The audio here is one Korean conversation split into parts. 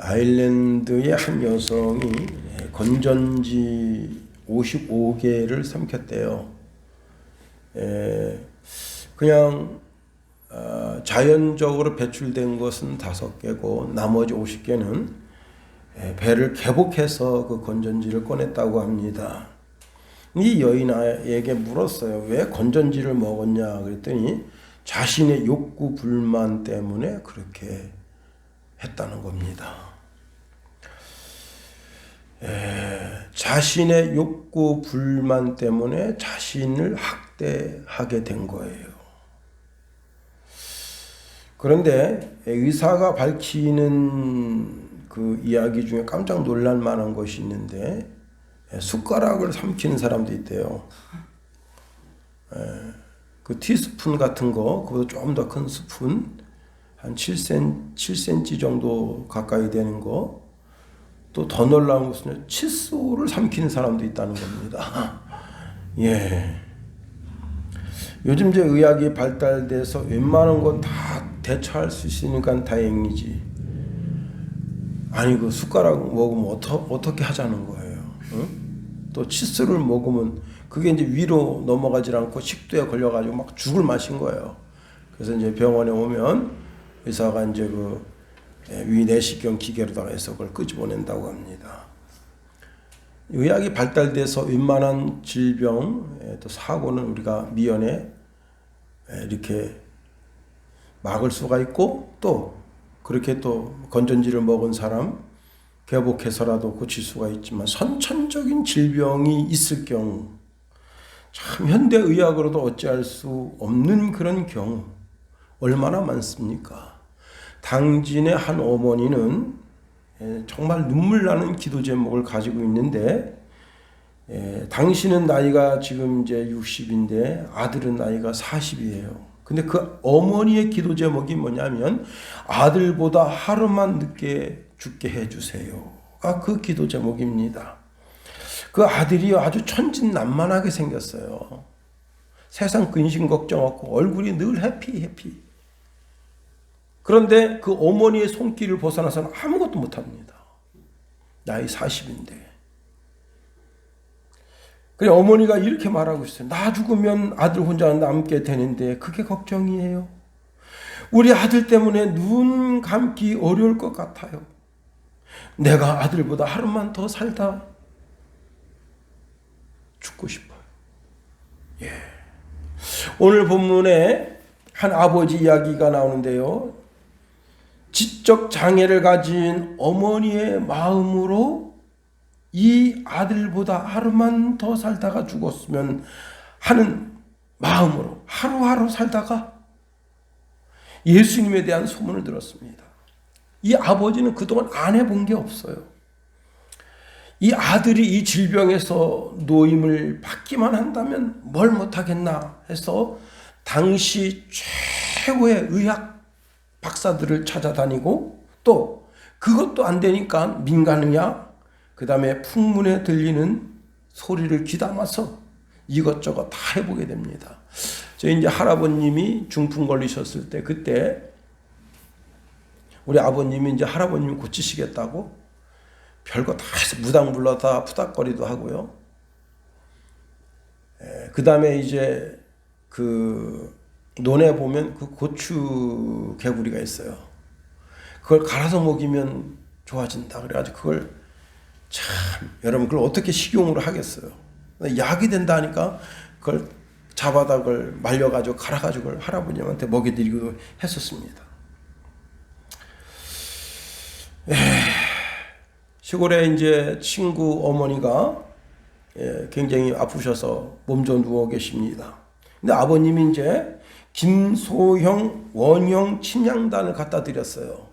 아일랜드의 한 여성이 건전지 55개를 삼켰대요. 그냥 자연적으로 배출된 것은 5개고 나머지 50개는 배를 개복해서 그 건전지를 꺼냈다고 합니다. 이 여인에게 물었어요. 왜 건전지를 먹었냐 그랬더니 자신의 욕구 불만 때문에 그렇게 했다는 겁니다. 자신의 욕구 불만 때문에 자신을 학대하게 된 거예요. 그런데 의사가 밝히는 그 이야기 중에 깜짝 놀랄 만한 것이 있는데 숟가락을 삼키는 사람도 있대요. 그 티스푼 같은 거, 그보다 좀 더 큰 스푼, 한 7cm 정도 가까이 되는 거, 또 더 놀라운 것은 칫솔을 삼키는 사람도 있다는 겁니다. 예. 요즘 이제 의학이 발달돼서 웬만한 건 다 대처할 수 있으니까 다행이지. 아니 그 숟가락 먹으면 어떻게 하자는 거예요. 응? 또 칫솔을 먹으면 그게 이제 위로 넘어가질 않고 식도에 걸려가지고 막 죽을 맛인 거예요. 그래서 이제 병원에 오면 의사가 이제 그 위내시경 기계로다가 해서 그걸 끄집어낸다고 합니다. 의학이 발달돼서 웬만한 질병, 또 사고는 우리가 미연에 이렇게 막을 수가 있고, 또 그렇게 또 건전지를 먹은 사람 개복해서라도 고칠 수가 있지만 선천적인 질병이 있을 경우, 참 현대 의학으로도 어찌할 수 없는 그런 경우 얼마나 많습니까? 당진의 한 어머니는 정말 눈물 나는 기도 제목을 가지고 있는데, 당신은 나이가 지금 이제 60인데 아들은 나이가 40이에요. 근데 그 어머니의 기도 제목이 뭐냐면 아들보다 하루만 늦게 죽게 해주세요가 그 기도 제목입니다. 그 아들이 아주 천진난만하게 생겼어요. 세상 근심 걱정 없고 얼굴이 늘 해피. 그런데 그 어머니의 손길을 벗어나서는 아무것도 못합니다. 나이 40인데. 그래 어머니가 이렇게 말하고 있어요. 나 죽으면 아들 혼자 남게 되는데 그게 걱정이에요. 우리 아들 때문에 눈 감기 어려울 것 같아요. 내가 아들보다 하루만 더 살다 죽고 싶어요. 예. 오늘 본문에 한 아버지 이야기가 나오는데요. 지적 장애를 가진 어머니의 마음으로 이 아들보다 하루만 더 살다가 죽었으면 하는 마음으로 하루하루 살다가 예수님에 대한 소문을 들었습니다. 이 아버지는 그동안 안 해본 게 없어요. 이 아들이 이 질병에서 노임을 받기만 한다면 뭘 못하겠나 해서 당시 최고의 의학 박사들을 찾아다니고, 또 그것도 안 되니까 민간의학, 그 다음에 풍문에 들리는 소리를 귀담아서 이것저것 다 해보게 됩니다. 저희 이제 할아버님이 중풍 걸리셨을 때, 그때 우리 아버님이 이제 할아버님 고치시겠다고 별거 다 해서 무당 불러다 푸닥거리도 하고요. 그 다음에 이제 그 논에 보면 그 고추 개구리가 있어요. 그걸 갈아서 먹이면 좋아진다. 그래가지고 그걸 참 여러분 그걸 어떻게 식용으로 하겠어요. 약이 된다 하니까 그걸 잡아다 그걸 말려가지고 갈아가지고 그걸 할아버님한테 먹여드리기도 했었습니다. 시골에 이제 친구 어머니가 굉장히 아프셔서 몸져 누워 계십니다. 근데 아버님이 이제 김소형 원형 침향단을 갖다 드렸어요.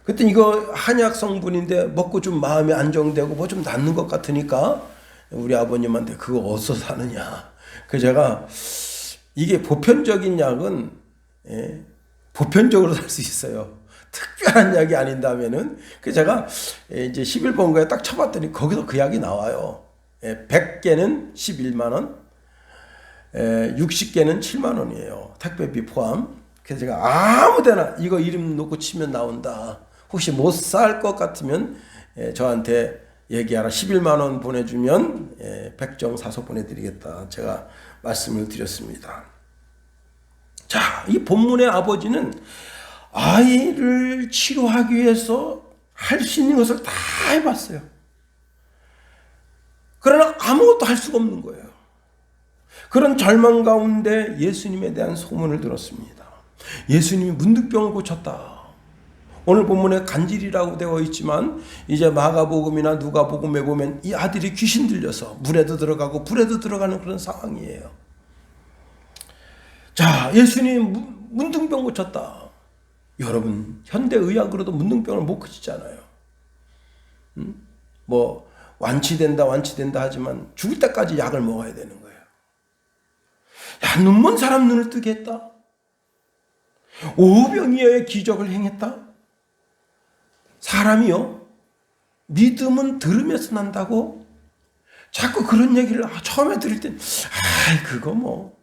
그때 이거 한약 성분인데 먹고 좀 마음이 안정되고 뭐 좀 낫는 것 같으니까 우리 아버님한테 그거 어디서 사느냐. 그래서 제가 이게 보편적인 약은 보편적으로 살 수 있어요. 특별한 약이 아닌다면은. 그래서 제가 이제 11번가에 딱 쳐봤더니 거기서 그 약이 나와요. 100개는 11만 원, 60개는 7만 원이에요. 택배비 포함. 그래서 제가 아무데나 이거 이름 놓고 치면 나온다. 혹시 못 살 것 같으면 저한테 얘기하라. 11만 원 보내주면 백정 사서 보내드리겠다. 제가 말씀을 드렸습니다. 자, 이 본문의 아버지는 아이를 치료하기 위해서 할 수 있는 것을 다 해봤어요. 그러나 아무것도 할 수가 없는 거예요. 그런 절망 가운데 예수님에 대한 소문을 들었습니다. 예수님이 문득병을 고쳤다. 오늘 본문에 간질이라고 되어 있지만 이제 마가복음이나 누가복음에 보면 이 아들이 귀신 들려서 물에도 들어가고 불에도 들어가는 그런 상황이에요. 자, 예수님이 문둥병 고쳤다. 여러분, 현대의학으로도 문둥병을 못 고치잖아요. 뭐 완치된다 하지만 죽을 때까지 약을 먹어야 되는 거예요. 야, 눈먼 사람 눈을 뜨게 했다. 오병이어의 기적을 행했다. 사람이요, 믿음은 들으면서 난다고 자꾸 그런 얘기를 처음에 들을 땐 그거 뭐,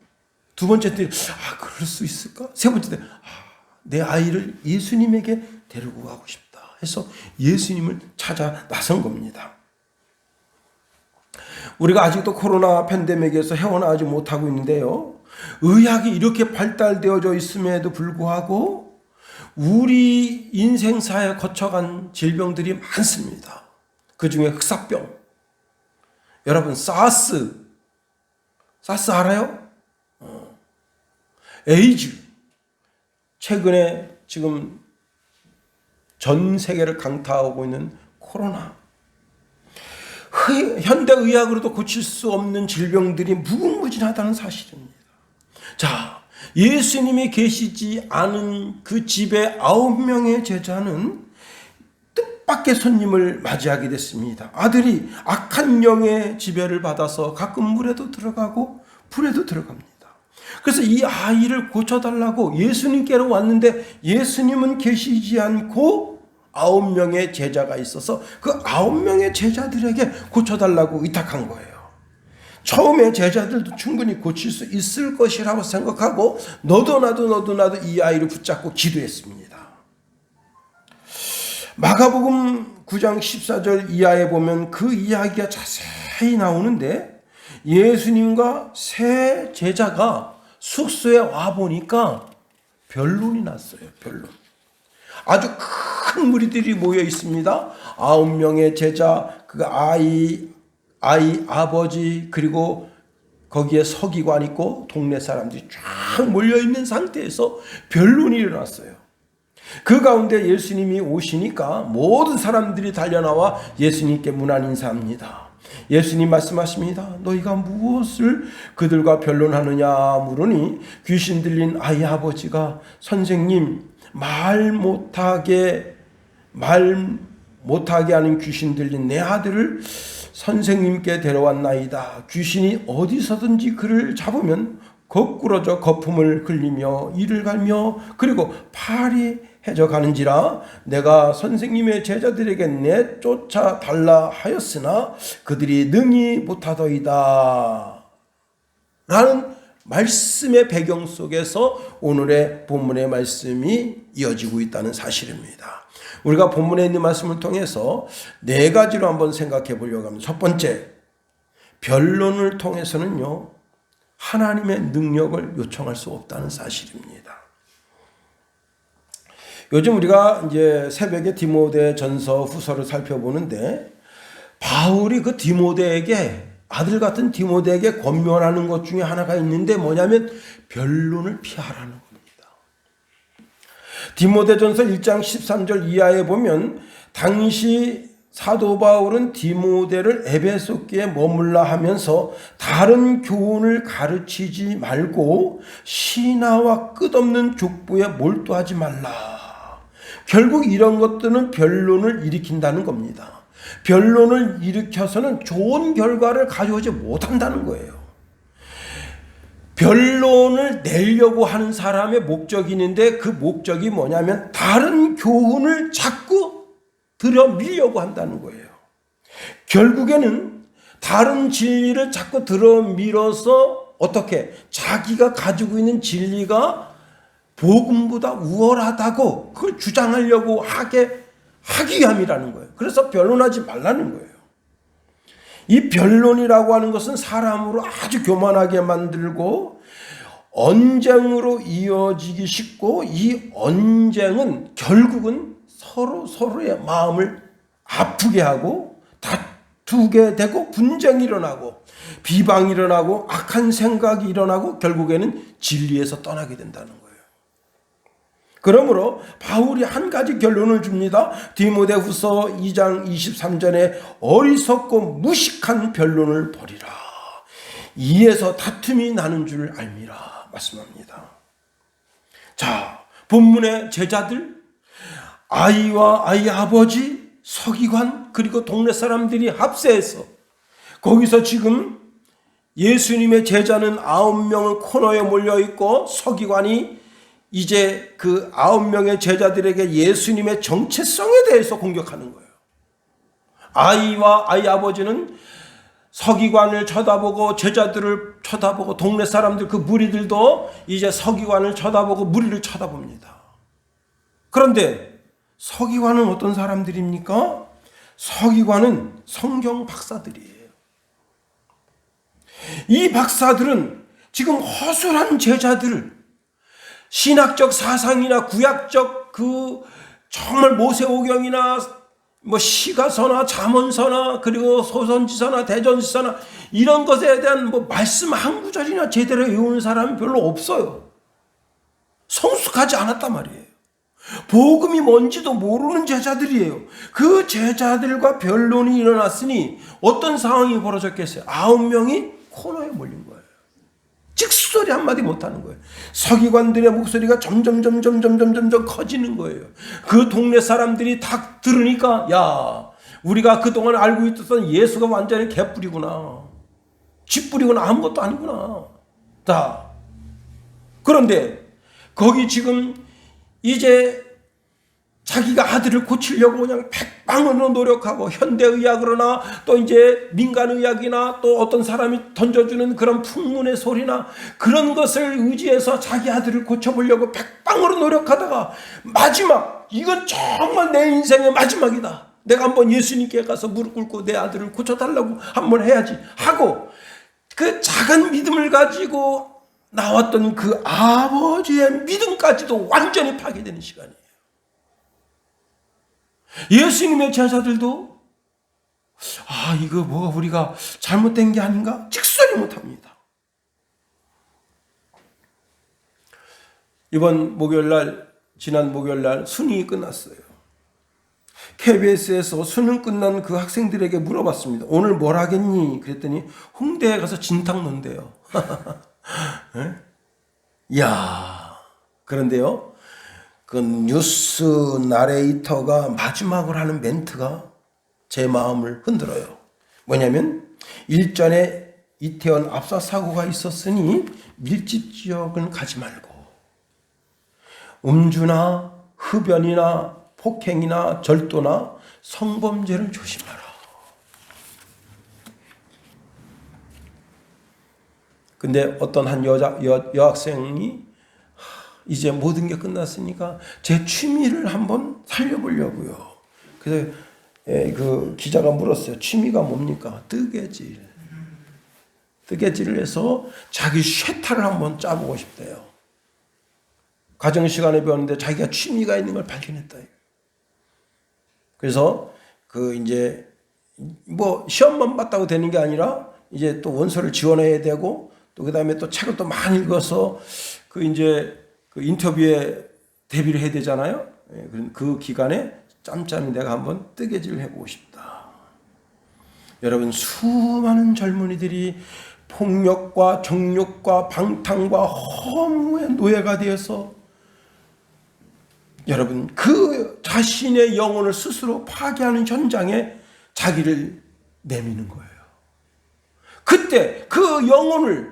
두 번째 때 그럴 수 있을까? 세 번째 때 내 아이를 예수님에게 데리고 가고 싶다 해서 예수님을 찾아 나선 겁니다. 우리가 아직도 코로나 팬데믹에서 헤어나오지 못하고 있는데요, 의학이 이렇게 발달되어져 있음에도 불구하고 우리 인생사에 거쳐간 질병들이 많습니다. 그 중에 흑사병, 여러분 사스 알아요? 에이즈, 최근에 지금 전 세계를 강타하고 있는 코로나, 현대의학으로도 고칠 수 없는 질병들이 무궁무진하다는 사실입니다. 자, 예수님이 계시지 않은 그 집의 9명의 제자는 뜻밖의 손님을 맞이하게 됐습니다. 아들이 악한 영의 지배를 받아서 가끔 물에도 들어가고 불에도 들어갑니다. 그래서 이 아이를 고쳐달라고 예수님께로 왔는데 예수님은 계시지 않고 9명의 제자가 있어서 그 9명의 제자들에게 고쳐달라고 의탁한 거예요. 처음에 제자들도 충분히 고칠 수 있을 것이라고 생각하고 너도 나도 이 아이를 붙잡고 기도했습니다. 마가복음 9장 14절 이하에 보면 그 이야기가 자세히 나오는데, 예수님과 세 제자가 숙소에 와보니까 변론이 났어요. 변론. 아주 큰 무리들이 모여 있습니다. 9명의 제자, 그 아이 아버지, 그리고 거기에 서기관 있고 동네 사람들이 쫙 몰려 있는 상태에서 변론이 일어났어요. 그 가운데 예수님이 오시니까 모든 사람들이 달려나와 예수님께 문안 인사합니다. 예수님 말씀하십니다. 너희가 무엇을 그들과 변론하느냐 물으니 귀신 들린 아이 아버지가 선생님, 말 못하게 하는 귀신 들린 내 아들을 선생님께 데려왔나이다. 귀신이 어디서든지 그를 잡으면 거꾸러져 거품을 흘리며 이를 갈며 그리고 파리해져 가는지라 내가 선생님의 제자들에게 내쫓아 달라 하였으나 그들이 능히 못하더이다. 라는 말씀의 배경 속에서 오늘의 본문의 말씀이 이어지고 있다는 사실입니다. 우리가 본문에 있는 말씀을 통해서 네 가지로 한번 생각해 보려고 합니다. 첫 번째, 변론을 통해서는요, 하나님의 능력을 요청할 수 없다는 사실입니다. 요즘 우리가 이제 새벽에 디모데 전서 후서를 살펴보는데, 바울이 그 디모데에게, 아들 같은 디모데에게 권면하는 것 중에 하나가 있는데 뭐냐면 변론을 피하라는 겁니다. 디모데전서 1장 13절 이하에 보면 당시 사도 바울은 디모데를 에베소교에 머물라 하면서 다른 교훈을 가르치지 말고 신하와 끝없는 족보에 몰두하지 말라. 결국 이런 것들은 변론을 일으킨다는 겁니다. 변론을 일으켜서는 좋은 결과를 가져오지 못한다는 거예요. 변론을 내려고 하는 사람의 목적이 있는데 그 목적이 뭐냐면 다른 교훈을 자꾸 들여밀려고 한다는 거예요. 결국에는 다른 진리를 자꾸 들여밀어서 어떻게 자기가 가지고 있는 진리가 복음보다 우월하다고 그걸 주장하려고 하게 하기 위함이라는 거예요. 그래서 변론하지 말라는 거예요. 이 변론이라고 하는 것은 사람으로 아주 교만하게 만들고 언쟁으로 이어지기 쉽고, 이 언쟁은 결국은 서로의 마음을 아프게 하고 다투게 되고 분쟁이 일어나고 비방이 일어나고 악한 생각이 일어나고 결국에는 진리에서 떠나게 된다는 거예요. 그러므로 바울이 한 가지 결론을 줍니다. 디모데후서 2장 23절에 어리석고 무식한 변론을 버리라. 이에서 다툼이 나는 줄 알미라 말씀합니다. 자, 본문의 제자들, 아이와 아이 아버지, 서기관, 그리고 동네 사람들이 합세해서 거기서 지금 예수님의 제자는 9명은 코너에 몰려있고, 서기관이 이제 그 9명의 제자들에게 예수님의 정체성에 대해서 공격하는 거예요. 아이와 아이 아버지는 서기관을 쳐다보고 제자들을 쳐다보고 동네 사람들 그 무리들도 이제 서기관을 쳐다보고 무리를 쳐다봅니다. 그런데 서기관은 어떤 사람들입니까? 서기관은 성경 박사들이에요. 이 박사들은 지금 허술한 제자들, 신학적 사상이나 구약적 그 정말 모세오경이나 뭐 시가서나 잠언서나 그리고 소선지서나 대전지서나 이런 것에 대한 뭐 말씀 한 구절이나 제대로 외우는 사람이 별로 없어요. 성숙하지 않았단 말이에요. 복음이 뭔지도 모르는 제자들이에요. 그 제자들과 변론이 일어났으니 어떤 상황이 벌어졌겠어요? 9명이 코너에 몰린 거예요. 직소리 한마디 못하는 거예요. 서기관들의 목소리가 점점 커지는 거예요. 그 동네 사람들이 다 들으니까, 야, 우리가 그동안 알고 있었던 예수가 완전히 개뿔이구나, 쥐뿔이구나, 아무것도 아니구나. 다. 그런데 거기 지금 이제 자기가 아들을 고치려고 그냥 백방으로 노력하고, 현대의학으로나 또 이제 민간의학이나 또 어떤 사람이 던져주는 그런 풍문의 소리나 그런 것을 의지해서 자기 아들을 고쳐보려고 백방으로 노력하다가 마지막, 이건 정말 내 인생의 마지막이다, 내가 한번 예수님께 가서 무릎 꿇고 내 아들을 고쳐달라고 한번 해야지 하고, 그 작은 믿음을 가지고 나왔던 그 아버지의 믿음까지도 완전히 파괴되는 시간이에요. 예수님의 제자들도 이거 뭐가 우리가 잘못된 게 아닌가? 직설이 못합니다. 이번 목요일날, 지난 목요일날 수능이 끝났어요. KBS에서 수능 끝난 그 학생들에게 물어봤습니다. 오늘 뭘 하겠니? 그랬더니 홍대에 가서 진탕 논대요. 이야, 그런데요, 그 뉴스 나레이터가 마지막으로 하는 멘트가 제 마음을 흔들어요. 뭐냐면, 일전에 이태원 압사 사고가 있었으니 밀집 지역은 가지 말고 음주나 흡연이나 폭행이나 절도나 성범죄를 조심하라. 근데 어떤 한 여학생이 이제 모든 게 끝났으니까 제 취미를 한번 살려보려고요. 그래서 그 기자가 물었어요. 취미가 뭡니까? 뜨개질. 뜨개질을 해서 자기 쉐타를 한번 짜보고 싶대요. 가정 시간에 배웠는데 자기가 취미가 있는 걸 발견했다. 그래서 그 이제 뭐 시험만 봤다고 되는 게 아니라 이제 또 원서를 지원해야 되고, 또 그다음에 또 책을 또 많이 읽어서 그 이제 그 인터뷰에 데뷔를 해야 되잖아요. 그 기간에 짬짬이 내가 한번 뜨개질을 해보고 싶다. 여러분, 수많은 젊은이들이 폭력과 정욕과 방탕과 허무의 노예가 되어서 여러분 그 자신의 영혼을 스스로 파괴하는 현장에 자기를 내미는 거예요. 그때 그 영혼을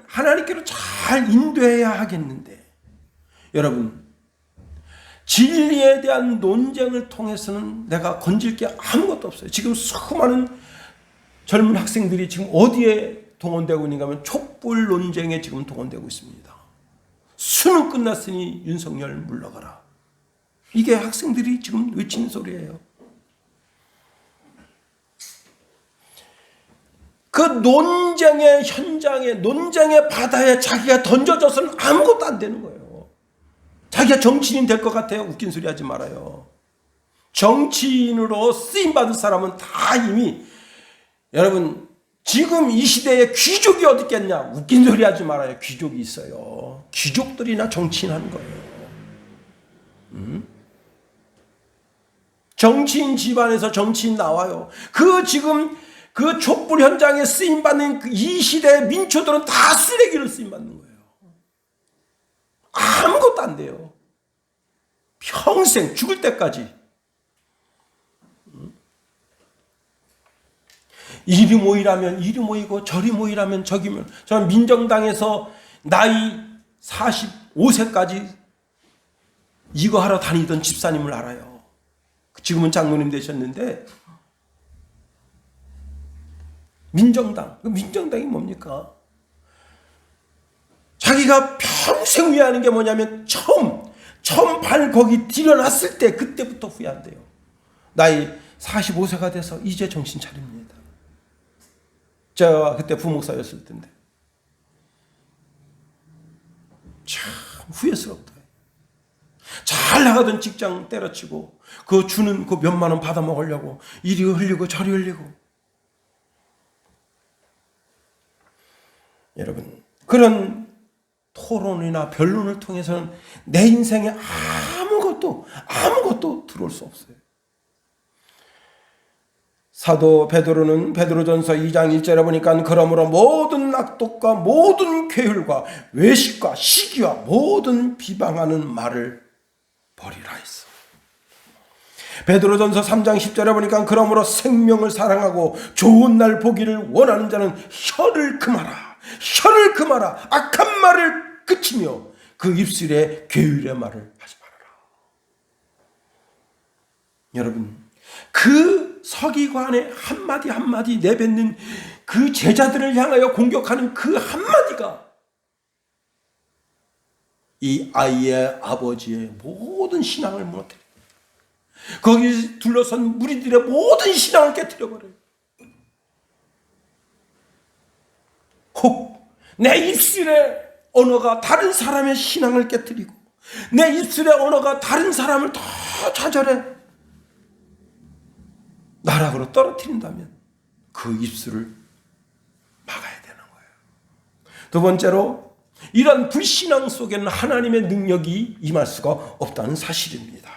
하나님께로 잘 인도해야 하겠는데, 여러분, 진리에 대한 논쟁을 통해서는 내가 건질 게 아무것도 없어요. 지금 수많은 젊은 학생들이 지금 어디에 동원되고 있는가 하면 촛불 논쟁에 지금 동원되고 있습니다. 수능 끝났으니 윤석열 물러가라. 이게 학생들이 지금 외치는 소리예요. 그 논쟁의 현장에, 논쟁의 바다에 자기가 던져져서는 아무것도 안 되는 거예요. 자기가 정치인이 될 것 같아요. 웃긴 소리 하지 말아요. 정치인으로 쓰임받을 사람은 다 이미, 여러분, 지금 이 시대에 귀족이 어디 있겠냐? 웃긴 소리 하지 말아요. 귀족이 있어요. 귀족들이나 정치인 하는 거예요. 정치인 집안에서 정치인 나와요. 지금 그 촛불 현장에 쓰임받는 이 시대의 민초들은 다 쓰레기를 쓰임받는 거예요. 아무것도 안 돼요. 평생 죽을 때까지. 이리 모이라면 이리 모이고 저리 모이라면 저기면. 저는 민정당에서 나이 45세까지 이거 하러 다니던 집사님을 알아요. 지금은 장로님 되셨는데, 민정당이 뭡니까? 자기가 평생 후회하는 게 뭐냐면 처음 발 거기 들여놨을 때 그때부터 후회한대요. 나이 45세가 돼서 이제 정신 차립니다. 제가 그때 부목사였을 텐데 참 후회스럽다. 잘 나가던 직장 때려치고 그 주는 그 몇만 원 받아 먹으려고 이리 흘리고 저리 흘리고. 여러분, 그런 토론이나 변론을 통해서는 내 인생에 아무것도 들어올 수 없어요. 사도 베드로는 베드로전서 2장 1절에 보니까 그러므로 모든 악독과 모든 괴율과 외식과 시기와 모든 비방하는 말을 버리라 했어. 베드로전서 3장 10절에 보니까 그러므로 생명을 사랑하고 좋은 날 보기를 원하는 자는 혀를 금하라. 악한 말을 그치며 그 입술에 괴율의 말을 하지 말아라. 여러분, 그 서기관의 한마디 내뱉는 그 제자들을 향하여 공격하는 그 한마디가 이 아이의 아버지의 모든 신앙을 무너뜨려, 거기 둘러선 무리들의 모든 신앙을 깨뜨려버려요. 혹 내 입술의 언어가 다른 사람의 신앙을 깨뜨리고 내 입술의 언어가 다른 사람을 더 좌절해 나락으로 떨어뜨린다면 그 입술을 막아야 되는 거예요. 두 번째로, 이런 불신앙 속에는 하나님의 능력이 임할 수가 없다는 사실입니다.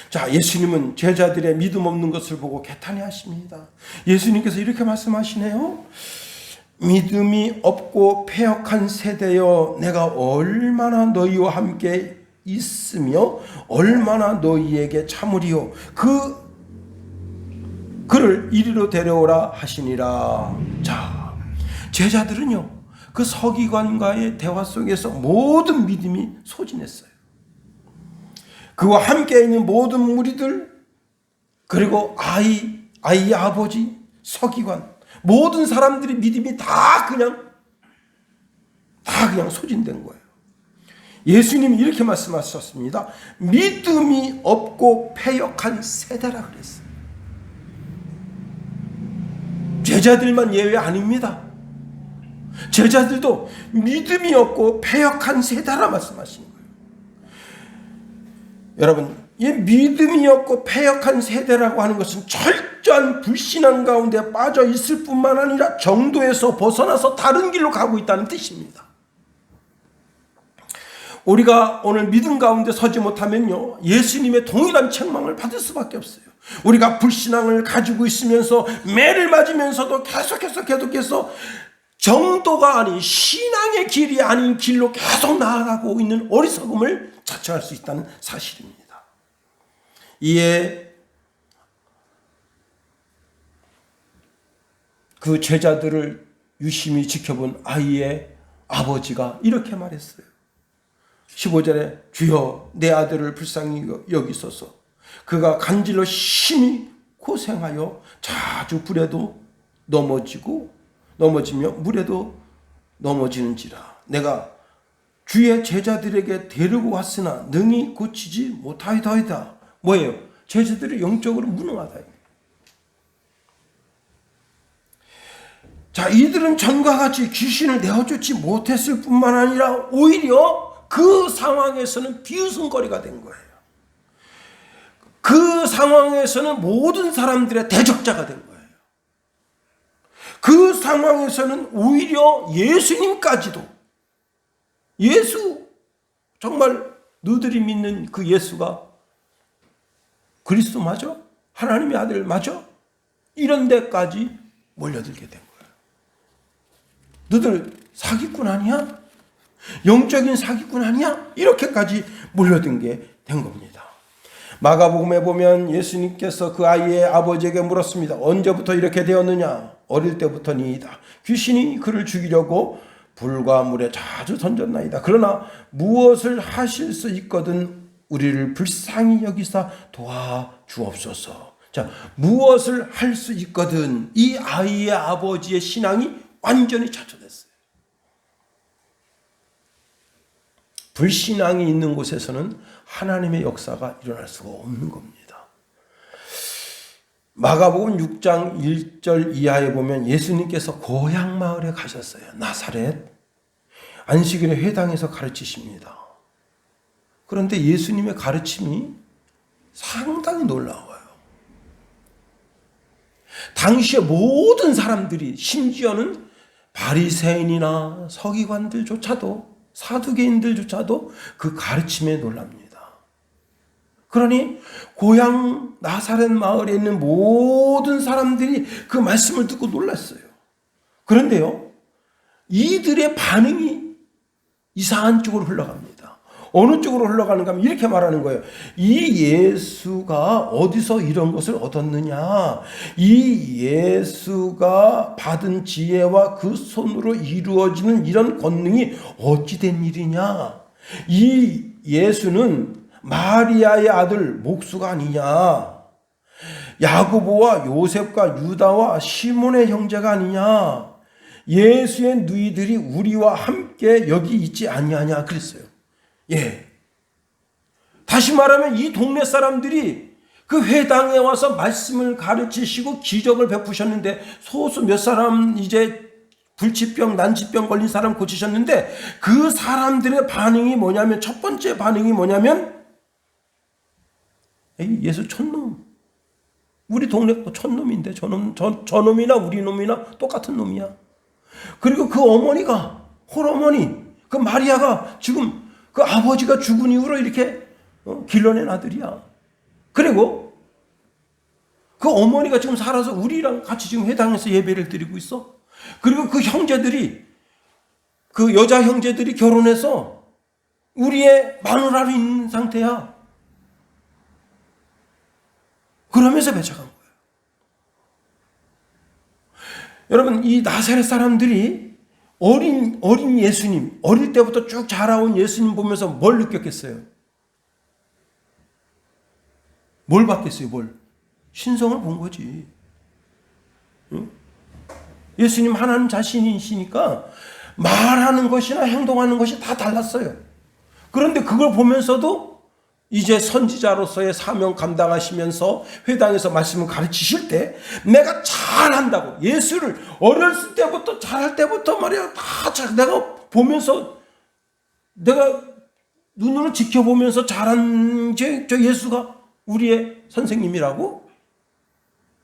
자, 예수님은 제자들의 믿음 없는 것을 보고 개탄해하십니다. 예수님께서 이렇게 말씀하시네요. 믿음이 없고 패역한 세대여, 내가 얼마나 너희와 함께 있으며 얼마나 너희에게 참으리요. 그를 이리로 데려오라 하시니라. 자, 제자들은요, 그 서기관과의 대화 속에서 모든 믿음이 소진했어요. 그와 함께 있는 모든 무리들, 그리고 아이의 아버지, 서기관, 모든 사람들의 믿음이 다 그냥 소진된 거예요. 예수님이 이렇게 말씀하셨습니다. 믿음이 없고 패역한 세대라 그랬어요. 제자들만 예외 아닙니다. 제자들도 믿음이 없고 패역한 세대라 말씀하시는 거예요. 여러분, 이 믿음이 없고 패역한 세대라고 하는 것은 철저한 불신앙 가운데 빠져 있을 뿐만 아니라 정도에서 벗어나서 다른 길로 가고 있다는 뜻입니다. 우리가 오늘 믿음 가운데 서지 못하면요, 예수님의 동일한 책망을 받을 수밖에 없어요. 우리가 불신앙을 가지고 있으면서 매를 맞으면서도 계속해서 정도가 아닌 신앙의 길이 아닌 길로 계속 나아가고 있는 어리석음을 자처할 수 있다는 사실입니다. 이에 그 제자들을 유심히 지켜본 아이의 아버지가 이렇게 말했어요. 15절에 주여 내 아들을 불쌍히 여기소서. 그가 간질로 심히 고생하여 자주 불에도 넘어지며 물에도 넘어지는지라. 내가 주의 제자들에게 데리고 왔으나 능히 고치지 못하이더이다. 뭐예요? 제자들이 영적으로 무능하다. 자, 이들은 전과 같이 귀신을 내어쫓지 못했을 뿐만 아니라 오히려 그 상황에서는 비웃음거리가 된 거예요. 그 상황에서는 모든 사람들의 대적자가 된 거예요. 그 상황에서는 오히려 예수님까지도, 예수, 정말 너희들이 믿는 그 예수가 그리스도 맞아? 하나님의 아들 맞아? 이런 데까지 몰려들게 된 거예요. 너희들 사기꾼 아니야? 영적인 사기꾼 아니야? 이렇게까지 몰려든 게 된 겁니다. 마가복음에 보면 예수님께서 그 아이의 아버지에게 물었습니다. 언제부터 이렇게 되었느냐? 어릴 때부터니이다. 귀신이 그를 죽이려고 불과 물에 자주 던졌나이다. 그러나 무엇을 하실 수 있거든 우리를 불쌍히 여기사 도와주옵소서. 자, 무엇을 할 수 있거든, 이 아이의 아버지의 신앙이 완전히 좌초됐어요. 불신앙이 있는 곳에서는 하나님의 역사가 일어날 수가 없는 겁니다. 마가복음 6장 1절 이하에 보면 예수님께서 고향 마을에 가셨어요. 나사렛. 안식일에 회당에서 가르치십니다. 그런데 예수님의 가르침이 상당히 놀라워요. 당시의 모든 사람들이, 심지어는 바리새인이나 서기관들조차도, 사두개인들조차도 그 가르침에 놀랍니다. 그러니 고향 나사렛 마을에 있는 모든 사람들이 그 말씀을 듣고 놀랐어요. 그런데요, 이들의 반응이 이상한 쪽으로 흘러갑니다. 어느 쪽으로 흘러가는가 하면 이렇게 말하는 거예요. 이 예수가 어디서 이런 것을 얻었느냐? 이 예수가 받은 지혜와 그 손으로 이루어지는 이런 권능이 어찌 된 일이냐? 이 예수는 마리아의 아들 목수가 아니냐? 야고보와 요셉과 유다와 시몬의 형제가 아니냐? 예수의 누이들이 우리와 함께 여기 있지 아니하냐 그랬어요. 예. 다시 말하면 이 동네 사람들이 그 회당에 와서 말씀을 가르치시고 기적을 베푸셨는데, 소수 몇 사람 이제 불치병, 난치병 걸린 사람 고치셨는데, 그 사람들의 반응이 뭐냐면, 첫 번째 반응이 뭐냐면, 에이, 예수 촌놈. 우리 동네 촌놈인데, 저놈이나 우리 놈이나 똑같은 놈이야. 그리고 그 어머니가, 홀어머니, 그 마리아가 지금 그 아버지가 죽은 이후로 이렇게 길러낸 아들이야. 그리고 그 어머니가 지금 살아서 우리랑 같이 지금 회당에서 예배를 드리고 있어. 그리고 그 형제들이, 그 여자 형제들이 결혼해서 우리의 마누라로 있는 상태야. 그러면서 배척한 거예요. 여러분, 이 나사렛 사람들이 어린 예수님, 어릴 때부터 쭉 자라온 예수님 보면서 뭘 느꼈겠어요? 뭘 봤겠어요? 신성을 본 거지. 응? 예수님 하나님 자신이시니까 말하는 것이나 행동하는 것이 다 달랐어요. 그런데 그걸 보면서도 이제 선지자로서의 사명 감당하시면서 회당에서 말씀을 가르치실 때 내가 잘한다고, 예수를 어렸을 때부터 잘할 때부터 말이야 다 내가 보면서, 내가 눈으로 지켜보면서 잘한 저 예수가 우리의 선생님이라고?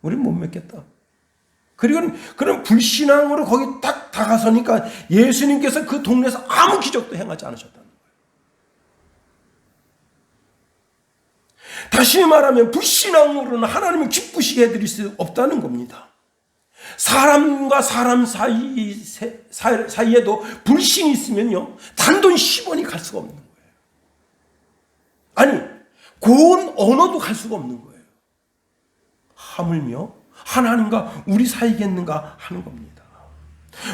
우린 못 믿겠다. 그리고 그런 불신앙으로 거기 딱 다가서니까 예수님께서 그 동네에서 아무 기적도 행하지 않으셨다는 거예요. 다시 말하면 불신앙으로는 하나님을 기쁘시게 해드릴 수 없다는 겁니다. 사람과 사람 사이에도 불신이 있으면요, 단돈 10원이 갈 수가 없는 거예요. 아니, 고운 언어도 갈 수가 없는 거예요. 하물며 하나님과 우리 사이겠는가 하는 겁니다.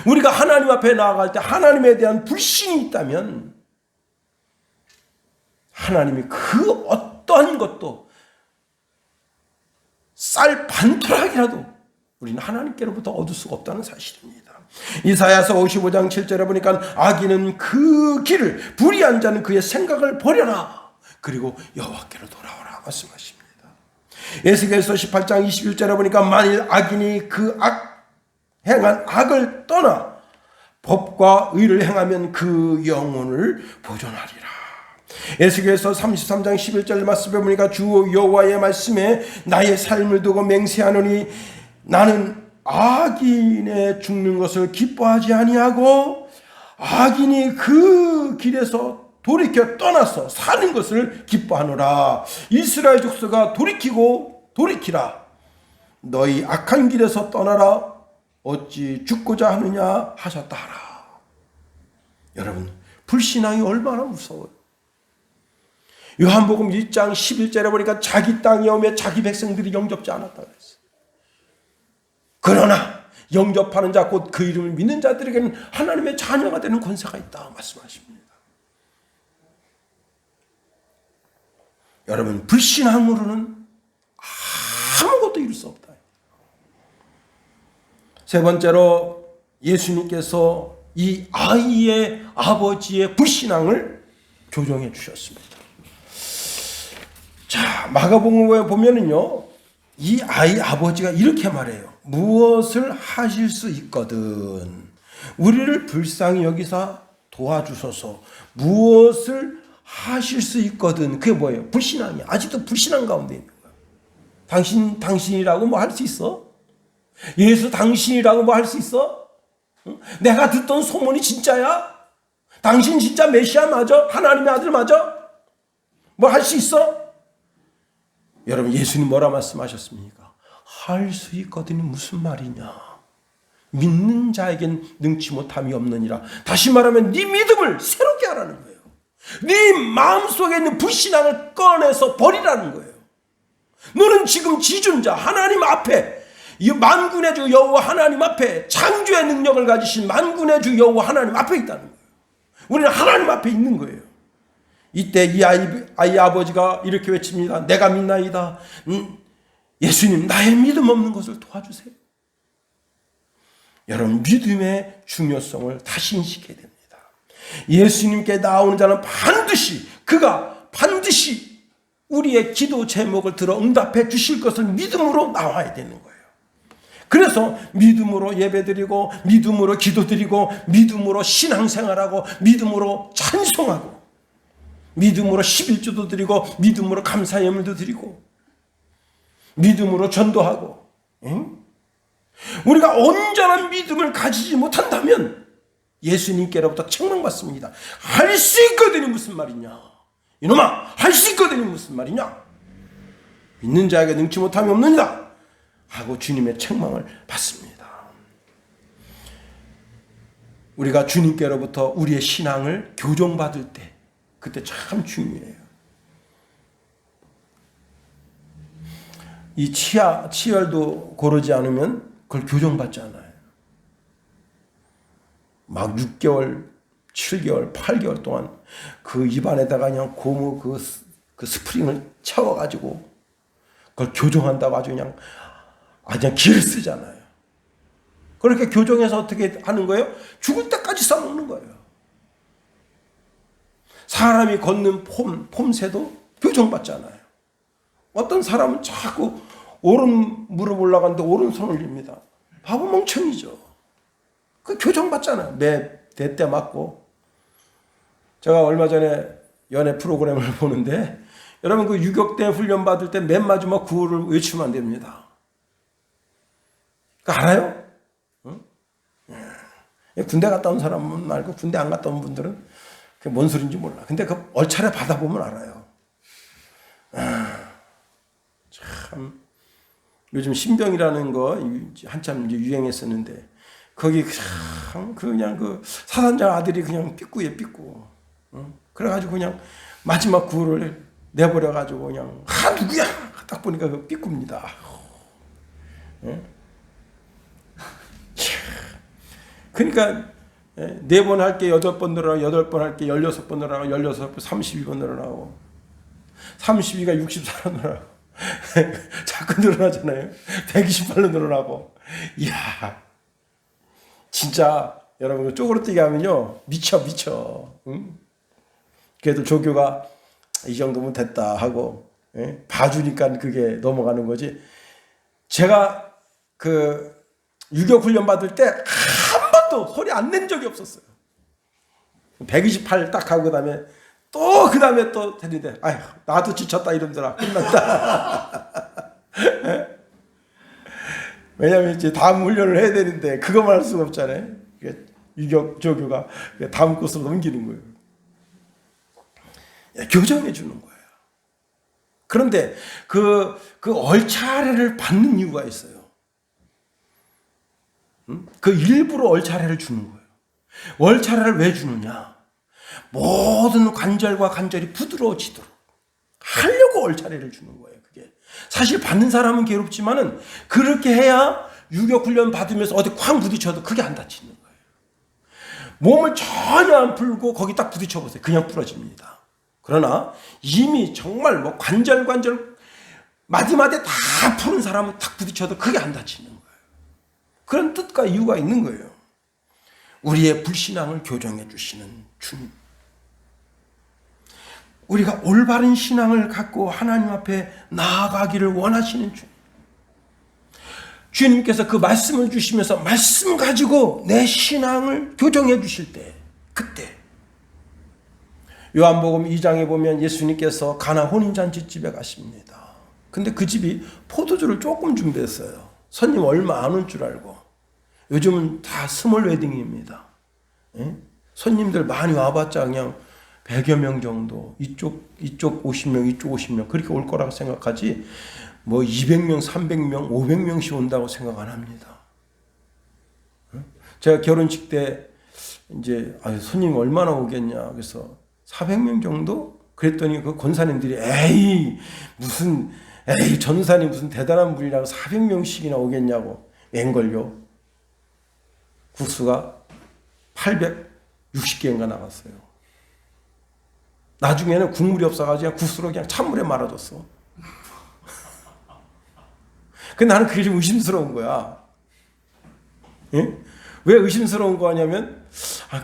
우리가 하나님 앞에 나아갈 때 하나님에 대한 불신이 있다면 하나님이 그 어떠한 것도 쌀 반토락이라도 우리는 하나님께로부터 얻을 수가 없다는 사실입니다. 이사야서 55장 7절에 보니까 악인은 그 길을, 불의한 자는 그의 생각을 버려라, 그리고 여호와께로 돌아오라 말씀하십니다. 에스겔서 18장 21절에 보니까 만일 악인이 그 행한 악을 떠나 법과 의를 행하면 그 영혼을 보존하리라. 에스겔서 33장 11절 말씀에 보니까 주 여호와의 말씀에 나의 삶을 두고 맹세하노니 나는 악인의 죽는 것을 기뻐하지 아니하고 악인이 그 길에서 돌이켜 떠나서 사는 것을 기뻐하노라. 이스라엘 족속아 돌이키라. 너희 악한 길에서 떠나라. 어찌 죽고자 하느냐 하셨다 하라. 여러분, 불신앙이 얼마나 무서워요. 요한복음 1장 11절에 보니까 자기 땅에 오며 자기 백성들이 영접지 않았다 그랬어요. 그러나 영접하는 자 곧 그 이름을 믿는 자들에게는 하나님의 자녀가 되는 권세가 있다 말씀하십니다. 여러분, 불신앙으로는 아무것도 이룰 수 없다. 세 번째로 예수님께서 이 아이의 아버지의 불신앙을 교정해 주셨습니다. 자, 마가복음에 보면은요, 이 아이 아버지가 이렇게 말해요. 무엇을 하실 수 있거든 우리를 불쌍히 여기사 도와주소서. 무엇을 하실 수 있거든. 그게 뭐예요? 불신앙이야. 아직도 불신앙 가운데 있는 거야. 당신이라고 뭐 할 수 있어? 예수 당신이라고 뭐 할 수 있어? 응? 내가 듣던 소문이 진짜야? 당신 진짜 메시아 맞아? 하나님의 아들 맞아? 뭐 할 수 있어? 여러분, 예수님 뭐라 말씀하셨습니까? 할 수 있거든이 무슨 말이냐? 믿는 자에겐 능치 못함이 없느니라. 다시 말하면 네 믿음을 새롭게 하라는 거예요. 네 마음속에 있는 불신앙을 꺼내서 버리라는 거예요. 너는 지금 지존자 하나님 앞에, 이 만군의 주 여호와 하나님 앞에, 창조의 능력을 가지신 만군의 주 여호와 하나님 앞에 있다는 거예요. 우리는 하나님 앞에 있는 거예요. 이때 이 아이 아버지가 이렇게 외칩니다. 내가 믿나이다. 예수님, 나의 믿음 없는 것을 도와주세요. 여러분, 믿음의 중요성을 다시 인식해야 됩니다. 예수님께 나오는 자는 반드시 우리의 기도 제목을 들어 응답해 주실 것을 믿음으로 나와야 되는 거예요. 그래서 믿음으로 예배드리고, 믿음으로 기도드리고, 믿음으로 신앙생활하고, 믿음으로 찬송하고, 믿음으로 11조도 드리고, 믿음으로 감사예물도 드리고, 믿음으로 전도하고. 우리가 온전한 믿음을 가지지 못한다면 예수님께로부터 책망받습니다. 할 수 있거든이 무슨 말이냐? 이놈아, 할 수 있거든이 무슨 말이냐? 믿는 자에게 능치 못함이 없느니라 하고 주님의 책망을 받습니다. 우리가 주님께로부터 우리의 신앙을 교정받을 때, 그때 참 중요해요. 이 치열도 고르지 않으면 그걸 교정받지 않아요. 막 6개월, 7개월, 8개월 동안 그 입안에다가 그냥 고무 그 스프링을 채워가지고 그걸 교정한다고 아주 그냥 기를 쓰잖아요. 그렇게 교정해서 어떻게 하는 거예요? 죽을 때까지 써먹는 거예요. 사람이 걷는 폼새도 교정받잖아요. 어떤 사람은 자꾸 오른 무릎 올라가는데 오른손 올립니다. 바보 멍청이죠. 그 교정받잖아요. 매 대 맞고. 제가 얼마 전에 연애 프로그램을 보는데, 여러분 그 유격대 훈련 받을 때 맨 마지막 구호를 외치면 안 됩니다. 그거 알아요? 응? 군대 갔다 온 사람은 말고 군대 안 갔다 온 분들은 그게 뭔 소리인지 몰라. 근데 그 얼차례 받아보면 알아요. 참, 요즘 신병이라는 거 한참 유행했었는데, 거기 참 그냥 그 사단장 아들이 그냥 삐꾸에 삐꾸. 그래가지고 그냥 마지막 구호를 내버려가지고 그냥 누구야? 딱 보니까 그 삐꾸입니다. 그러니까 4번 할게 8번 늘어나고, 8번 할게 16번 늘어나고, 16번 32번 늘어나고, 32가 64로 늘어나고, 자꾸 늘어나잖아요. 128로 늘어나고. 이야, 진짜 여러분 쪼그러뜨기 하면요 미쳐. 응? 그래도 조교가 이 정도면 됐다 하고 예? 봐주니까 그게 넘어가는 거지. 제가 그 유격 훈련 받을 때 한 번도 소리 안 낸 적이 없었어요. 128 딱 하고 그다음에 또 했는데 아휴 나도 지쳤다 이러더라. 끝났다. 왜냐면 이제 다음 훈련을 해야 되는데 그것만 할 수가 없잖아요. 유격 조교가 다음 코스로 넘기는 거예요. 교정해 주는 거예요. 그런데 그 얼차례를 받는 이유가 있어요. 그 일부러 얼차례를 주는 거예요. 얼차례를 왜 주느냐? 모든 관절과 관절이 부드러워지도록 하려고 얼차례를 주는 거예요. 그게 사실 받는 사람은 괴롭지만은 그렇게 해야 유격 훈련 받으면서 어디 쾅 부딪혀도 그게 안 다치는 거예요. 몸을 전혀 안 풀고 거기 딱 부딪혀 보세요. 그냥 부러집니다. 그러나 이미 정말 뭐 관절 마디마디 다 푸는 사람은 딱 부딪혀도 그게 안 다치는 거예요. 그런 뜻과 이유가 있는 거예요. 우리의 불신앙을 교정해 주시는 주님. 우리가 올바른 신앙을 갖고 하나님 앞에 나아가기를 원하시는 주님. 주님께서 그 말씀을 주시면서 말씀 가지고 내 신앙을 교정해 주실 때, 그때 요한복음 2장에 보면 예수님께서 가나 혼인잔치집에 가십니다. 근데 그 집이 포도주를 조금 준비했어요. 손님 얼마 안 올 줄 알고. 요즘은 다 스몰 웨딩입니다. 예? 손님들 많이 와봤자 그냥 100여 명 정도, 이쪽 50명, 이쪽 50명 그렇게 올 거라고 생각하지 뭐 200명, 300명, 500명씩 온다고 생각 안 합니다. 제가 결혼식 때 이제 손님 얼마나 오겠냐 그래서 400명 정도? 그랬더니 그 권사님들이 전사님 무슨 대단한 분이라고 400명씩이나 오겠냐고. 웬걸요? 국수가 860개인가 나갔어요. 나중에는 국물이 없어가지고 그냥 국수로 그냥 찬물에 말아줬어. 근데 나는 그게 좀 의심스러운 거야. 예? 왜 의심스러운 거냐면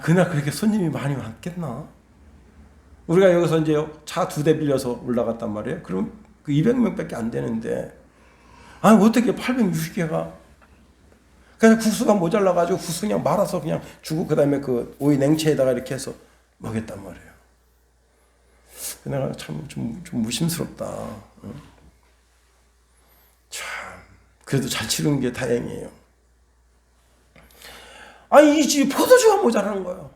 그날 그렇게 손님이 많이 왔겠나? 우리가 여기서 이제 차 2대 빌려서 올라갔단 말이에요. 그럼 그 200명밖에 안 되는데 어떻게 860개가 그냥 국수가 모자라가지고 국수 그냥 말아서 그냥 주고 그 다음에 그 오이 냉채에다가 이렇게 해서 먹였단 말이에요. 내가 참 좀 무심스럽다. 참 그래도 잘 치른 게 다행이에요. 이 집이 포도주가 모자라는 거예요.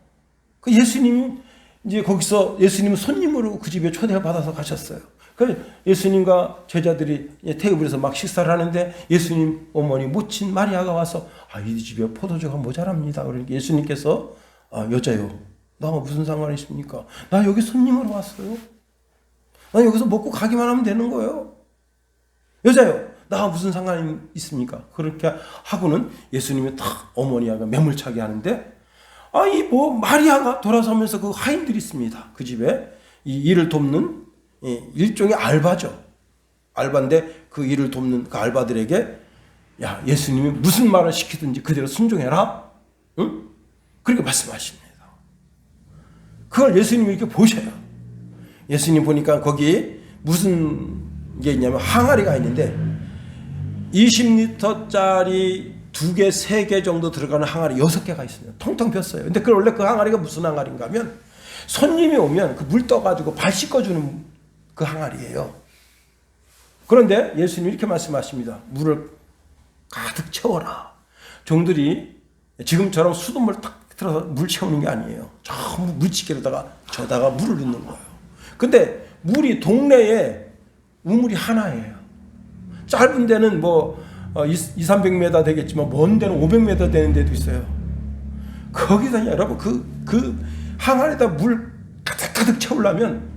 그 예수님이 이제 거기서 예수님은 손님으로 그 집에 초대를 받아서 가셨어요. 그래서 예수님과 제자들이 테이블에서 막 식사를 하는데 예수님 어머니 모친 마리아가 와서 이 집에 포도주가 모자랍니다. 그러니까 예수님께서 여자요, 나와 무슨 상관이 있습니까? 나 여기 손님으로 왔어요. 나 여기서 먹고 가기만 하면 되는 거예요. 여자요, 나와 무슨 상관이 있습니까? 그렇게 하고는 예수님이 탁 어머니하고 매몰차게 하는데 마리아가 돌아서면서 그 하인들이 있습니다. 그 집에 이 일을 돕는 일종의 알바죠. 알바인데 그 일을 돕는 그 알바들에게 예수님이 무슨 말을 시키든지 그대로 순종해라. 응? 그렇게 말씀하십니다. 그걸 예수님이 이렇게 보셔요. 예수님 보니까 거기 무슨 게 있냐면 항아리가 있는데 20리터짜리 2개, 3개 정도 들어가는 항아리 6개가 있습니다. 통통 폈어요. 근데 원래 그 항아리가 무슨 항아리인가 하면 손님이 오면 그 물 떠가지고 발 씻어주는 그 항아리예요. 그런데 예수님이 이렇게 말씀하십니다. 물을 가득 채워라. 종들이 지금처럼 수돗물 탁 틀어서 물 채우는 게 아니에요. 전부 물집게로다가 저다가 물을 넣는 거예요. 근데 물이 동네에 우물이 하나예요. 짧은 데는 200-300m 되겠지만 먼 데는 500m 되는 데도 있어요. 거기다 여러분 그 항아리에다 물 가득 채우려면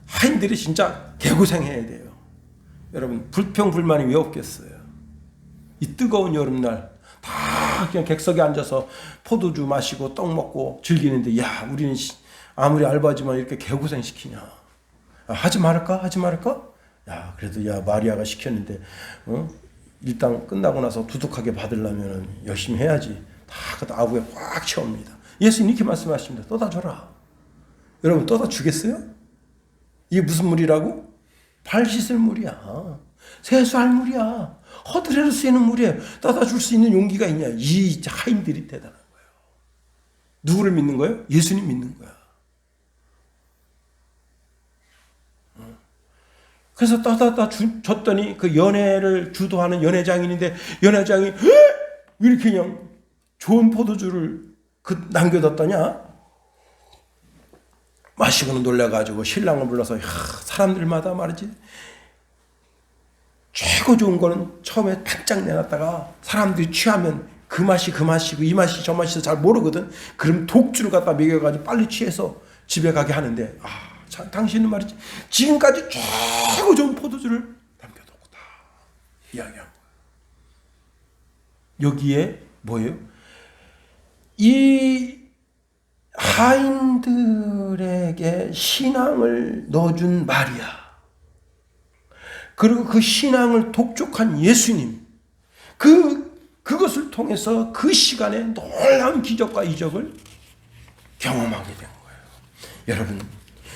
하인들이 진짜 개고생해야 돼요. 여러분 불평불만이 왜 없겠어요? 이 뜨거운 여름날 다 그냥 객석에 앉아서 포도주 마시고 떡 먹고 즐기는데 우리는 아무리 알바지만 이렇게 개고생 시키냐? 하지 말까? 그래도 마리아가 시켰는데 일당 끝나고 나서 두둑하게 받으려면 열심히 해야지. 다 그 아부에 꽉 채웁니다. 예수님 이렇게 말씀하십니다. 떠다 줘라. 여러분 떠다 주겠어요? 이게 무슨 물이라고? 발 씻을 물이야. 세수할 물이야. 허드레로 쓰이는 물이에요. 따다 줄 수 있는 용기가 있냐. 이 하인들이 대단한 거예요. 누구를 믿는 거예요? 예수님 믿는 거야. 그래서 따다다 줬더니 그 연회를 주도하는 연회장인인데 연회장이 왜 이렇게 그냥 좋은 포도주를 남겨뒀더냐? 마시고는 놀라가지고 신랑을 불러서 사람들마다 말이지 최고 좋은 거는 처음에 바짝 내놨다가 사람들이 취하면 그 맛이 그 맛이고 이 맛이 저 맛이 잘 모르거든. 그럼 독주를 갖다 먹여가지고 빨리 취해서 집에 가게 하는데 당신은 말이지 지금까지 최고 좋은 포도주를 남겨뒀다 이야기한 거예요. 여기에 뭐예요? 이 하인들에게 신앙을 넣어준 마리아, 그리고 그 신앙을 독촉한 예수님, 그것을 통해서 그 시간에 놀라운 기적과 이적을 경험하게 된 거예요.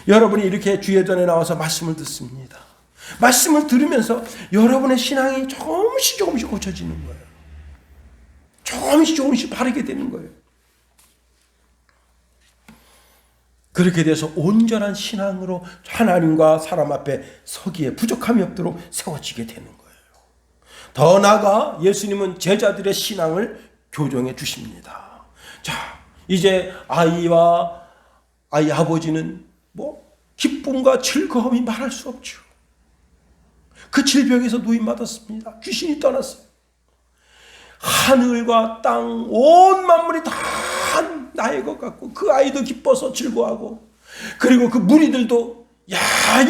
여러분이 이렇게 주의 전에 나와서 말씀을 듣습니다. 말씀을 들으면서 여러분의 신앙이 조금씩 고쳐지는 거예요. 조금씩 바르게 되는 거예요. 그렇게 돼서 온전한 신앙으로 하나님과 사람 앞에 서기에 부족함이 없도록 세워지게 되는 거예요. 더 나아가 예수님은 제자들의 신앙을 교정해 주십니다. 자, 이제 아이 아버지는 기쁨과 즐거움이 말할 수 없죠. 그 질병에서 노임받았습니다. 귀신이 떠났어요. 하늘과 땅, 온 만물이 다 나의 것 같고 그 아이도 기뻐서 즐거워하고, 그리고 그 무리들도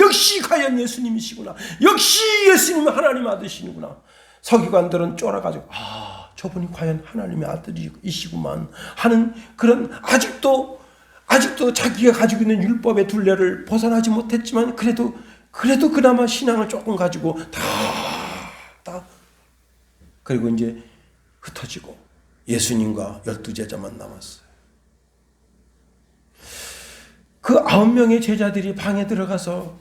역시 과연 예수님이시구나, 역시 예수님은 하나님 아들이시구나. 서기관들은 쫄아가지고 저분이 과연 하나님의 아들이시구만 하는 그런 아직도 자기가 가지고 있는 율법의 둘레를 벗어나지 못했지만 그래도 그나마 신앙을 조금 가지고 그리고 이제 흩어지고 예수님과 12제자만 남았어요. 그 9명의 제자들이 방에 들어가서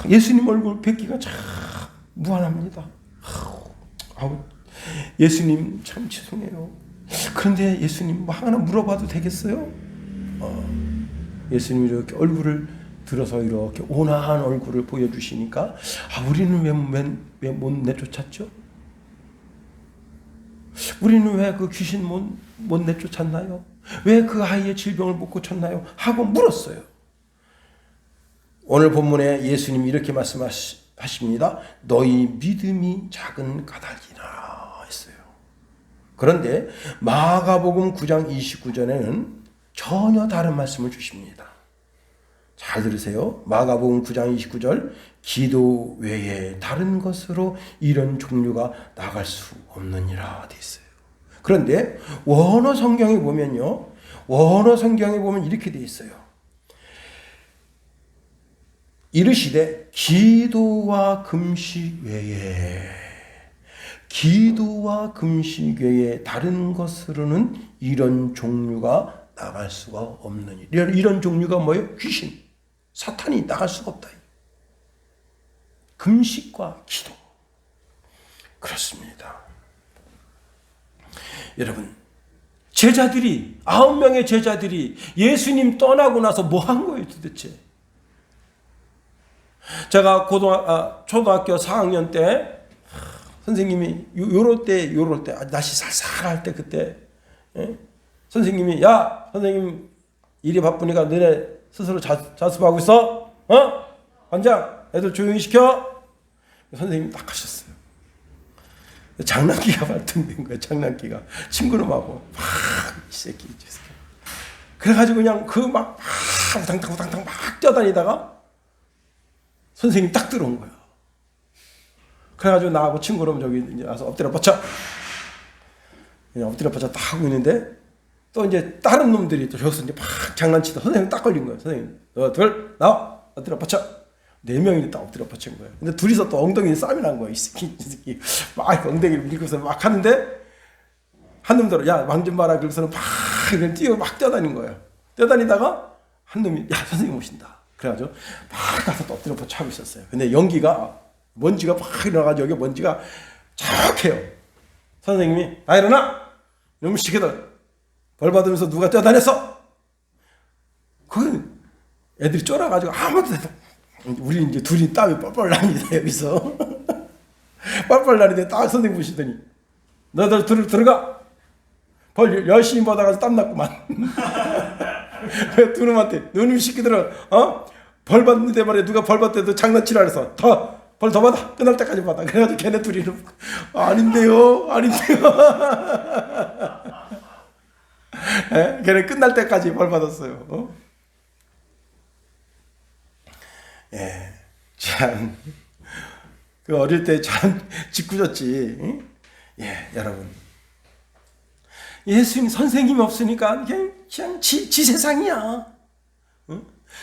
예수님 얼굴 뵙기가 참 무한합니다. 예수님 참 죄송해요. 그런데 예수님 하나 물어봐도 되겠어요? 예수님이 이렇게 얼굴을 들어서 이렇게 온화한 얼굴을 보여주시니까 우리는 왜 못 내쫓았죠? 우리는 왜 그 귀신 못 내쫓았나요? 왜 그 아이의 질병을 못 고쳤나요? 하고 물었어요. 오늘 본문에 예수님이 이렇게 말씀하십니다. 너희 믿음이 작은 까닭이나 했어요. 그런데 마가복음 9장 29절에는 전혀 다른 말씀을 주십니다. 잘 들으세요. 마가복음 9장 29절, 기도 외에 다른 것으로 이런 종류가 나갈 수 없느니라 돼 있어요. 그런데 원어 성경에 보면요, 이렇게 돼 있어요. 이르시되 기도와 금식 외에 다른 것으로는 이런 종류가 나갈 수가 없느니. 이런 종류가 뭐예요? 귀신, 사탄이 나갈 수가 없다. 금식과 기도. 그렇습니다. 여러분, 9명의 제자들이 예수님 떠나고 나서 뭐 한 거예요 도대체? 제가 초등학교 4학년 때 선생님이 요럴 때 날씨 살살할 때 그때 선생님이 선생님 일이 바쁘니까 너네 스스로 자습하고 있어? 반장 애들 조용히 시켜. 선생님이 딱 하셨어요. 장난기가 발동된 거예요. 장난기가 친구놈하고 이 새끼. 그래가지고 그냥 우당탕 막 뛰어다니다가 선생님 딱 들어온 거야. 그래가지고 나하고 친구놈 저기 이제 와서 엎드려 뻗쳐. 그냥 엎드려 뻗쳐 딱 하고 있는데 또 이제 다른 놈들이 또 저기서 이제 막 장난치다 선생님 딱 걸린 거예요. 선생님 너들 나와 엎드려 뻗쳐. 4명이 딱 엎드려 뻗친 거예요. 근데 둘이서 또 엉덩이 싸움이 난 거예요. 이 새끼 막 엉덩이를 밀고서 막 하는데 한 놈들 왕 좀 봐라. 그래서는 막 뛰어다니는 거예요. 뛰어다니다가 한 놈이 선생님 오신다. 그래가지고 막 가서 엎드려 뻗쳐 있었어요. 근데 연기가 먼지가 막 일어나가지고 여기 먼지가 자욱해요. 선생님이 다 일어나! 이놈의 시키들 벌 받으면서 누가 뛰어다녔어? 그 애들이 쫄아가지고 아무도 우리 이제 둘이 땀이 뻘뻘 납니다. 여기서 뻘뻘 나는데 딱 선생님 보시더니 너들 들어가. 벌 열심히 받아가서 땀 났구만. 두 놈한테 너놈 시키들은 벌 받는데 말이야. 누가 벌 받대도 장난치라 그래서 벌 더 받아. 끝날 때까지 받아. 그래가지고 걔네 둘이는 아닌데요. 예? 걔네 끝날 때까지 벌 받았어요. 예, 참, 그 어릴 때 참 짓궂었지. 예, 여러분. 예수님 선생님이 없으니까 그냥 지 세상이야.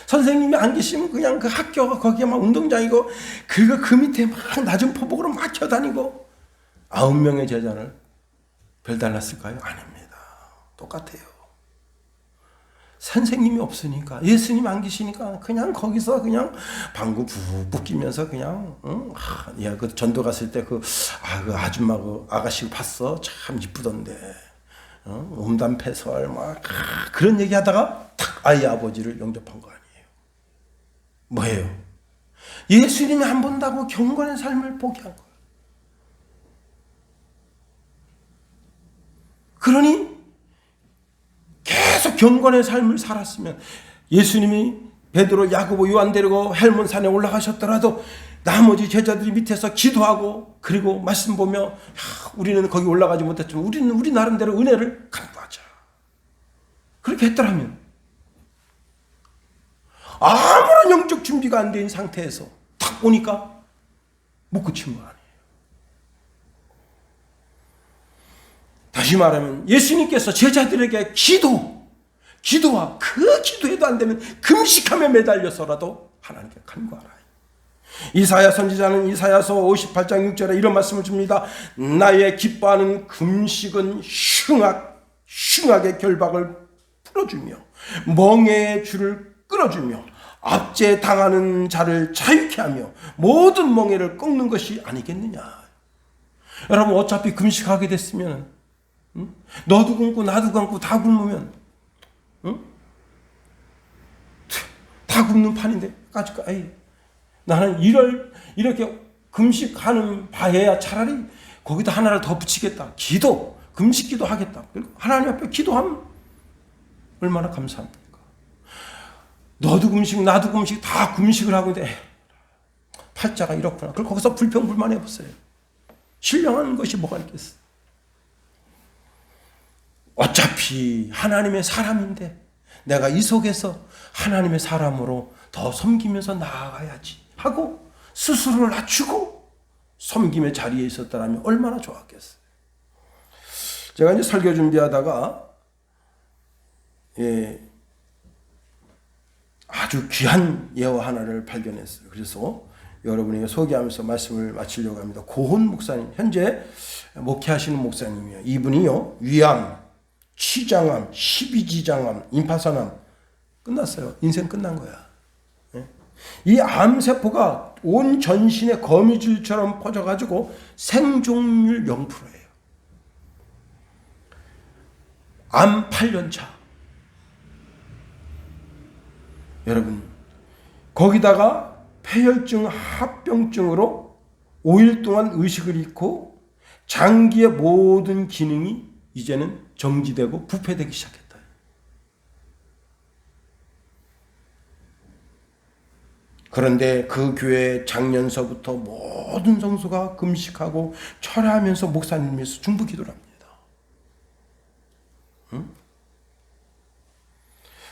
선생님이 안 계시면 그냥 그 학교가 거기에 막 운동장이고 그 밑에 막 낮은 포복으로 막 튀어다니고 9명의 제자를 별달랐을까요? 아닙니다. 똑같아요. 선생님이 없으니까 예수님 안 계시니까 그냥 거기서 그냥 방구 푹푹 끼면서 그냥 그 전도 갔을 때 그 아줌마 그 아가씨 봤어? 참 이쁘던데 음담패설 막 그런 얘기하다가 탁 아이 아버지를 영접한 거 아니에요. 뭐예요? 예수님이 안 본다고 경건의 삶을 포기한 거예요. 그러니 계속 경건의 삶을 살았으면 예수님이 베드로, 야고보, 요한 데리고 헬몬산에 올라가셨더라도 나머지 제자들이 밑에서 기도하고 그리고 말씀 보며 우리는 거기 올라가지 못했지만 우리는 우리 나름대로 은혜를 간구하자. 그렇게 했더라면 아무런 영적 준비가 안 된 상태에서 탁 오니까 못 그친 거 아니에요. 다시 말하면 예수님께서 제자들에게 기도와 그 기도에도 안 되면 금식하며 매달려서라도 하나님께 간구하라. 이사야 선지자는 이사야서 58장 6절에 이런 말씀을 줍니다. 나의 기뻐하는 금식은 흉악의 결박을 풀어주며 멍에의 줄을 끊어주며 압제당하는 자를 자유케 하며 모든 멍에를 꺾는 것이 아니겠느냐. 여러분 어차피 금식하게 됐으면 너도 굶고 나도 굶고 다 굶으면 다 굶는 판인데 나는 이렇게 금식하는 바에야 차라리 거기다 하나를 더 붙이겠다. 금식 기도 하겠다. 그리고 하나님 앞에 기도하면 얼마나 감사합니까? 너도 금식 나도 금식 다 금식을 하고 있는데 팔자가 이렇구나. 그럼 거기서 불평불만해 보세요. 신령한 것이 뭐가 있겠어? 어차피 하나님의 사람인데 내가 이 속에서 하나님의 사람으로 더 섬기면서 나아가야지 하고 스스로를 낮추고 섬김의 자리에 있었다면 얼마나 좋았겠어요. 제가 이제 설교 준비하다가 아주 귀한 예화 하나를 발견했어요. 그래서 여러분에게 소개하면서 말씀을 마치려고 합니다. 고혼 목사님, 현재 목회하시는 목사님이에요. 이분이요, 위암, 취장암, 십이지장암, 임파선암 끝났어요. 인생 끝난 거야. 이 암세포가 온 전신에 거미줄처럼 퍼져가지고 생존율 0%예요. 암 8년차. 여러분, 거기다가 폐혈증 합병증으로 5일 동안 의식을 잃고 장기의 모든 기능이 이제는 정지되고 부패되기 시작했다. 그런데 그 교회 작년서부터 모든 성수가 금식하고 철회하면서 목사님에서 중보 기도를 합니다.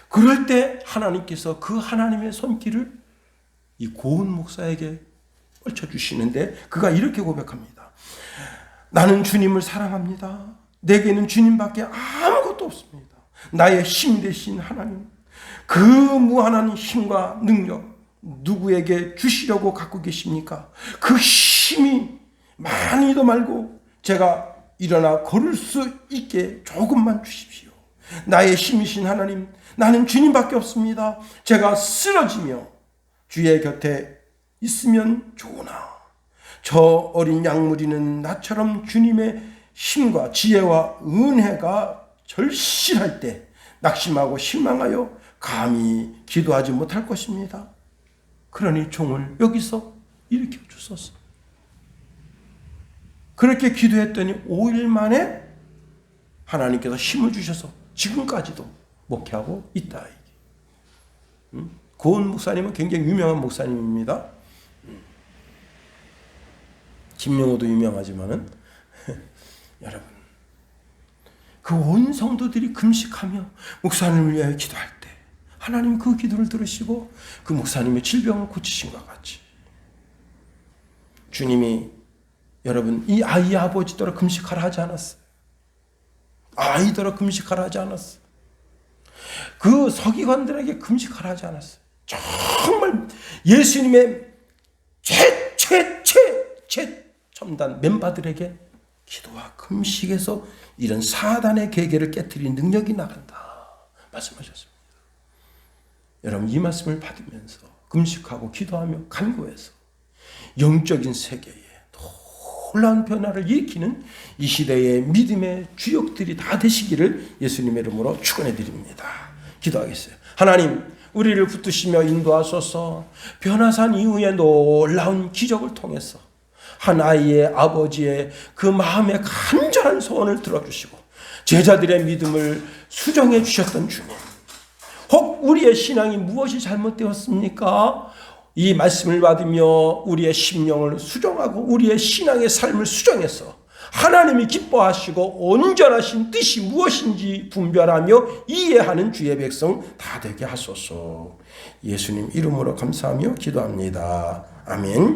그럴 때 하나님께서 그 하나님의 손길을 이 고은 목사에게 펼쳐주시는데 그가 이렇게 고백합니다. 나는 주님을 사랑합니다. 내게는 주님밖에 아무것도 없습니다. 나의 힘 되신 하나님, 그 무한한 힘과 능력 누구에게 주시려고 갖고 계십니까? 그 힘이 많이도 말고 제가 일어나 걸을 수 있게 조금만 주십시오. 나의 힘이신 하나님, 나는 주님밖에 없습니다. 제가 쓰러지며 주의 곁에 있으면 좋으나 저 어린 양무리는 나처럼 주님의 힘과 지혜와 은혜가 절실할 때 낙심하고 실망하여 감히 기도하지 못할 것입니다. 그러니 종을 여기서 일으켜 주소서. 그렇게 기도했더니 5일 만에 하나님께서 힘을 주셔서 지금까지도 목회하고 있다. 고은 목사님은 굉장히 유명한 목사님입니다. 김용호도 유명하지만은 여러분, 그 온 성도들이 금식하며 목사님을 위하여 기도할 때 하나님 그 기도를 들으시고 그 목사님의 질병을 고치신 것 같이 주님이 여러분 이 아이의 아버지더러 금식하라 하지 않았어요. 아이더러 금식하라 하지 않았어요. 그 서기관들에게 금식하라 하지 않았어요. 정말 예수님의 최첨단 멤버들에게 기도와 금식에서 이런 사단의 계계를 깨트리는 능력이 나간다 말씀하셨습니다. 여러분 이 말씀을 받으면서 금식하고 기도하며 간구해서 영적인 세계에 놀라운 변화를 일으키는 이 시대의 믿음의 주역들이 다 되시기를 예수님의 이름으로 축원해 드립니다. 기도하겠어요. 하나님, 우리를 붙드시며 인도하소서. 변화산 이후에 놀라운 기적을 통해서 한 아이의 아버지의 그 마음의 간절한 소원을 들어주시고 제자들의 믿음을 수정해 주셨던 주님, 혹 우리의 신앙이 무엇이 잘못되었습니까? 이 말씀을 받으며 우리의 심령을 수정하고 우리의 신앙의 삶을 수정해서 하나님이 기뻐하시고 온전하신 뜻이 무엇인지 분별하며 이해하는 주의 백성 다 되게 하소서. 예수님 이름으로 감사하며 기도합니다. 아멘.